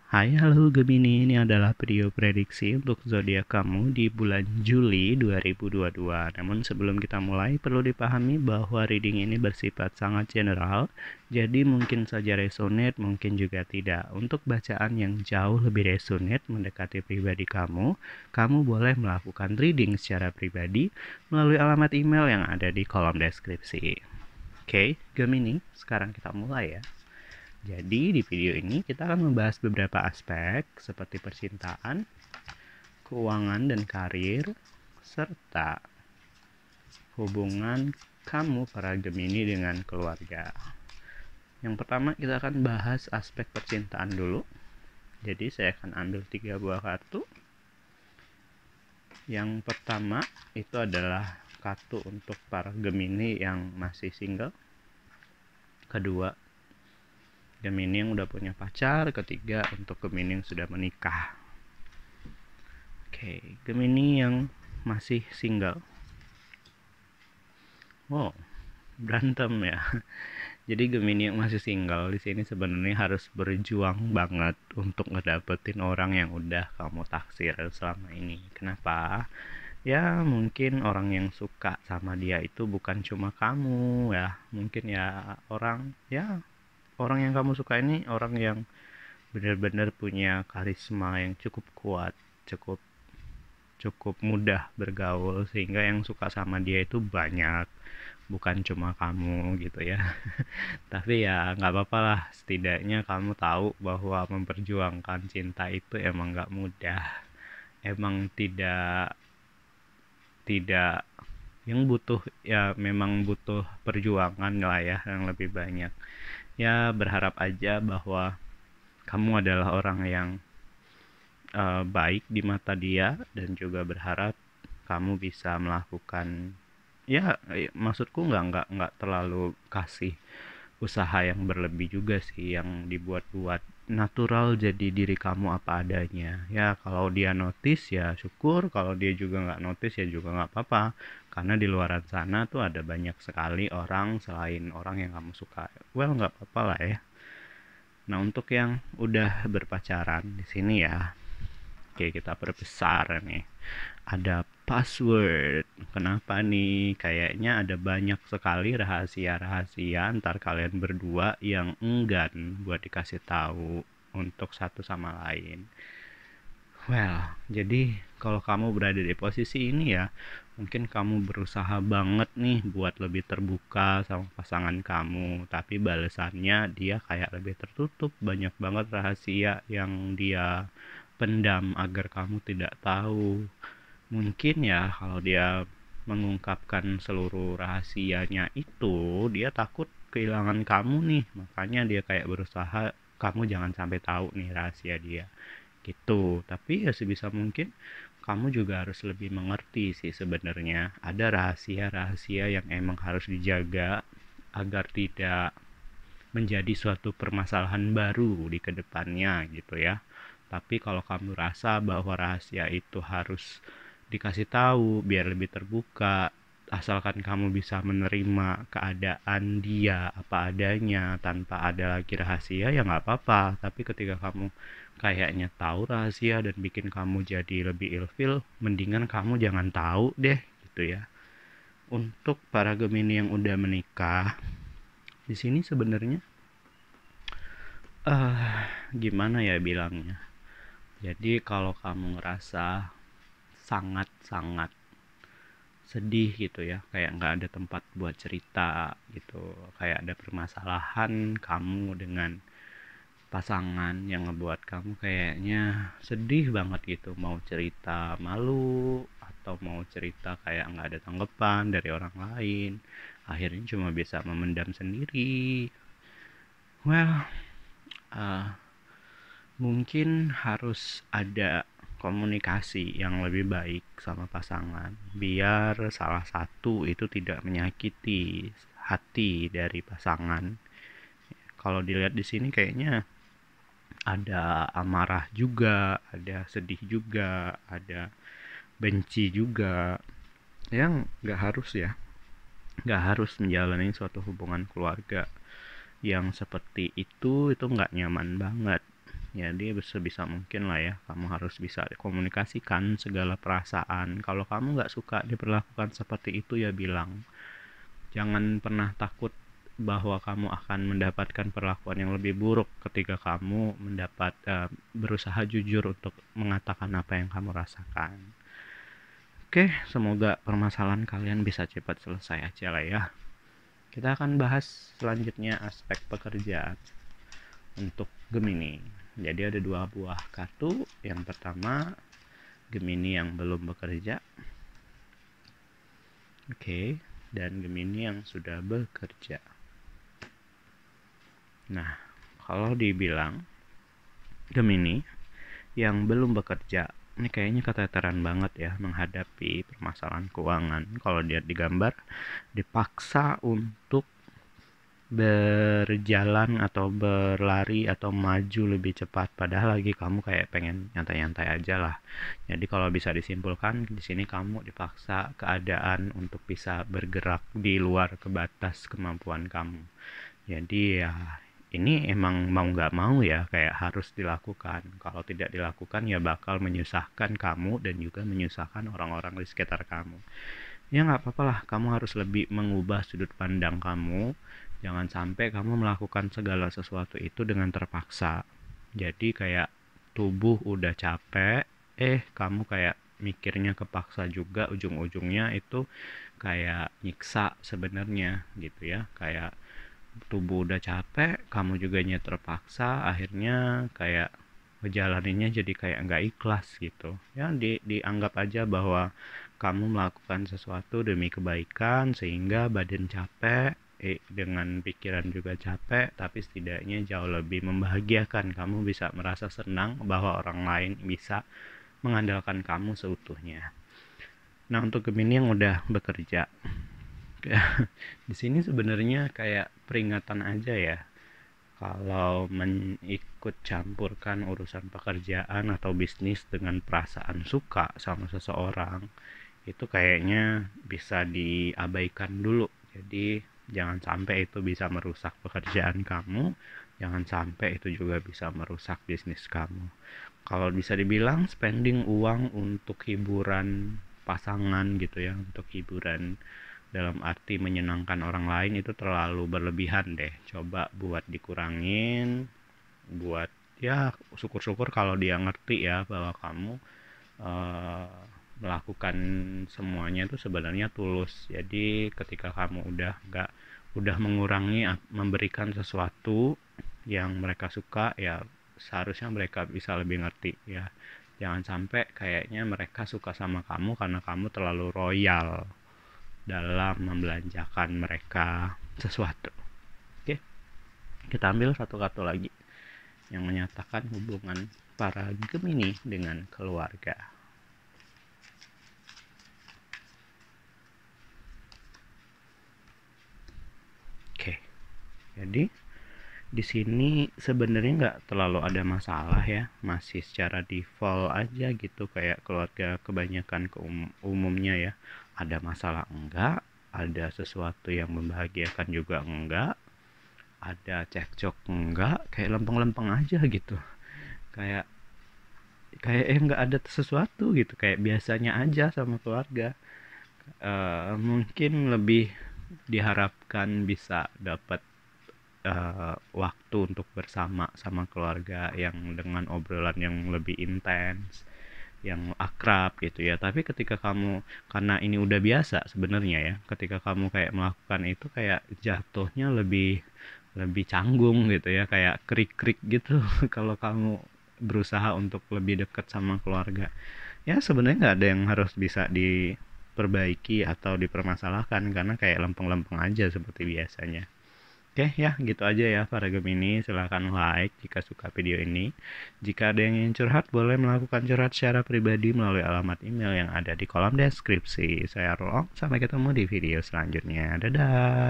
Hai, halo Gemini, ini adalah video prediksi untuk zodiak kamu di bulan Juli 2022. Namun sebelum kita mulai, perlu dipahami bahwa reading ini bersifat sangat general, jadi mungkin saja resonate, mungkin juga tidak. Untuk bacaan yang jauh lebih resonate mendekati pribadi kamu boleh melakukan reading secara pribadi melalui alamat email yang ada di kolom deskripsi. Oke, Gemini, sekarang kita mulai ya. Jadi di video ini kita akan membahas beberapa aspek seperti percintaan, keuangan dan karir, serta hubungan kamu para Gemini dengan keluarga. Yang pertama kita akan bahas aspek percintaan dulu. Jadi saya akan ambil 3 buah kartu. Yang pertama itu adalah kartu untuk para Gemini yang masih single. Kedua, Gemini yang udah punya pacar. Ketiga, untuk Gemini yang sudah menikah. Oke, Gemini yang masih single. Wow, berantem ya. Jadi Gemini yang masih single di sini sebenarnya harus berjuang banget untuk ngedapetin orang yang udah kamu taksir selama ini. Kenapa? Ya mungkin orang yang suka sama dia itu bukan cuma kamu ya. Mungkin ya orang yang kamu suka ini orang yang benar-benar punya karisma yang cukup kuat, cukup mudah bergaul, sehingga yang suka sama dia itu banyak, bukan cuma kamu gitu ya. Tapi ya nggak apa-apa lah, setidaknya kamu tahu bahwa memperjuangkan cinta itu emang nggak mudah, emang tidak yang butuh ya, memang butuh perjuangan lah ya yang lebih banyak. Ya berharap aja bahwa kamu adalah orang yang baik di mata dia, dan juga berharap kamu bisa melakukan ya, maksudku nggak terlalu kasih usaha yang berlebih juga sih, yang dibuat-buat, natural, jadi diri kamu apa adanya ya. Kalau dia notice ya syukur, kalau dia juga nggak notice ya juga nggak apa-apa, karena di luaran sana tuh ada banyak sekali orang selain orang yang kamu suka. Well, nggak apa-apa lah ya. Nah, untuk yang udah berpacaran di sini ya, oke, kita perbesar nih. Ada password. Kenapa nih? Kayaknya ada banyak sekali rahasia-rahasia antar kalian berdua yang enggan buat dikasih tahu untuk satu sama lain. Well, jadi kalau kamu berada di posisi ini ya, mungkin kamu berusaha banget nih buat lebih terbuka sama pasangan kamu, tapi balasannya dia kayak lebih tertutup, banyak banget rahasia yang dia pendam agar kamu tidak tahu. Mungkin ya kalau dia mengungkapkan seluruh rahasianya itu, dia takut kehilangan kamu nih, makanya dia kayak berusaha kamu jangan sampai tahu nih rahasia dia gitu. Tapi ya sebisa mungkin kamu juga harus lebih mengerti sih, sebenarnya ada rahasia-rahasia yang emang harus dijaga agar tidak menjadi suatu permasalahan baru di kedepannya gitu ya. Tapi kalau kamu rasa bahwa rahasia itu harus dikasih tahu biar lebih terbuka, asalkan kamu bisa menerima keadaan dia apa adanya tanpa ada lagi rahasia, ya nggak apa-apa. Tapi ketika kamu kayaknya tahu rahasia dan bikin kamu jadi lebih ilfil, mendingan kamu jangan tahu deh gitu ya. Untuk para Gemini yang udah menikah, di sini sebenarnya gimana ya bilangnya. Jadi kalau kamu ngerasa sangat-sangat sedih gitu ya, kayak nggak ada tempat buat cerita gitu, kayak ada permasalahan kamu dengan pasangan yang ngebuat kamu kayaknya sedih banget gitu, mau cerita malu atau mau cerita kayak nggak ada tanggapan dari orang lain, akhirnya cuma bisa memendam sendiri. Well, mungkin harus ada komunikasi yang lebih baik sama pasangan biar salah satu itu tidak menyakiti hati dari pasangan. Kalau dilihat di sini kayaknya ada amarah juga, ada sedih juga, ada benci juga, yang nggak harus ya, nggak harus menjalani suatu hubungan keluarga yang seperti itu nggak nyaman banget. Jadi sebisa mungkin lah ya, kamu harus bisa komunikasikan segala perasaan. Kalau kamu nggak suka diperlakukan seperti itu ya bilang. Jangan pernah takut bahwa kamu akan mendapatkan perlakuan yang lebih buruk ketika kamu berusaha jujur untuk mengatakan apa yang kamu rasakan. Oke, semoga permasalahan kalian bisa cepat selesai aja lah ya. Kita akan bahas selanjutnya aspek pekerjaan untuk Gemini. Jadi ada 2 buah kartu. Yang pertama, Gemini yang belum bekerja. Oke, dan Gemini yang sudah bekerja. Nah, kalau dibilang Gemini yang belum bekerja, ini kayaknya keteteran banget ya menghadapi permasalahan keuangan. Kalau dia digambar, dipaksa untuk berjalan atau berlari atau maju lebih cepat, padahal lagi kamu kayak pengen nyantai-nyantai aja lah. Jadi kalau bisa disimpulkan di sini kamu dipaksa keadaan untuk bisa bergerak di luar batas kemampuan kamu. Jadi ya ini emang mau nggak mau ya kayak harus dilakukan. Kalau tidak dilakukan ya bakal menyusahkan kamu dan juga menyusahkan orang-orang di sekitar kamu. Ya nggak apa-apa lah, kamu harus lebih mengubah sudut pandang kamu. Jangan sampai kamu melakukan segala sesuatu itu dengan terpaksa. Jadi kayak tubuh udah capek, kamu kayak mikirnya kepaksa juga, ujung-ujungnya itu kayak nyiksa sebenarnya gitu ya. Kayak tubuh udah capek, kamu juga terpaksa, akhirnya kayak ngejalaninnya jadi kayak nggak ikhlas gitu ya. Dianggap aja bahwa kamu melakukan sesuatu demi kebaikan sehingga badan capek, dengan pikiran juga capek, tapi setidaknya jauh lebih membahagiakan. Kamu bisa merasa senang bahwa orang lain bisa mengandalkan kamu seutuhnya. Nah, untuk Gemini yang udah bekerja, di sini sebenarnya kayak peringatan aja ya, kalau ikut campurkan urusan pekerjaan atau bisnis dengan perasaan suka sama seseorang, itu kayaknya bisa diabaikan dulu. Jadi jangan sampai itu bisa merusak pekerjaan kamu, jangan sampai itu juga bisa merusak bisnis kamu. Kalau bisa dibilang spending uang untuk hiburan pasangan gitu ya, untuk hiburan dalam arti menyenangkan orang lain itu terlalu berlebihan deh. Coba buat dikurangin, buat ya syukur-syukur kalau dia ngerti ya bahwa kamu melakukan semuanya itu sebenarnya tulus. Jadi ketika kamu udah mengurangi memberikan sesuatu yang mereka suka, ya seharusnya mereka bisa lebih ngerti ya. Jangan sampai kayaknya mereka suka sama kamu karena kamu terlalu royal dalam membelanjakan mereka sesuatu. Oke, kita ambil satu kartu lagi yang menyatakan hubungan para Gemini dengan keluarga. Oke, jadi di sini sebenarnya nggak terlalu ada masalah ya, masih secara default aja gitu kayak keluarga kebanyakan umumnya ya. Ada masalah enggak, ada sesuatu yang membahagiakan juga enggak, ada cekcok enggak, kayak lempeng-lempeng aja gitu. Kayak enggak ada sesuatu gitu, kayak biasanya aja sama keluarga. Mungkin lebih diharapkan bisa dapat waktu untuk bersama sama keluarga yang dengan obrolan yang lebih intens, yang akrab gitu ya. Tapi ketika kamu, karena ini udah biasa sebenarnya ya, ketika kamu kayak melakukan itu kayak jatuhnya lebih canggung gitu ya, kayak krik-krik gitu kalau kamu berusaha untuk lebih dekat sama keluarga. Ya sebenarnya nggak ada yang harus bisa diperbaiki atau dipermasalahkan karena kayak lempeng-lempeng aja seperti biasanya. Oke ya, gitu aja ya para Gemini. Silahkan like jika suka video ini. Jika ada yang ingin curhat, boleh melakukan curhat secara pribadi melalui alamat email yang ada di kolom deskripsi. Saya Rolong, sampai ketemu di video selanjutnya. Dadah.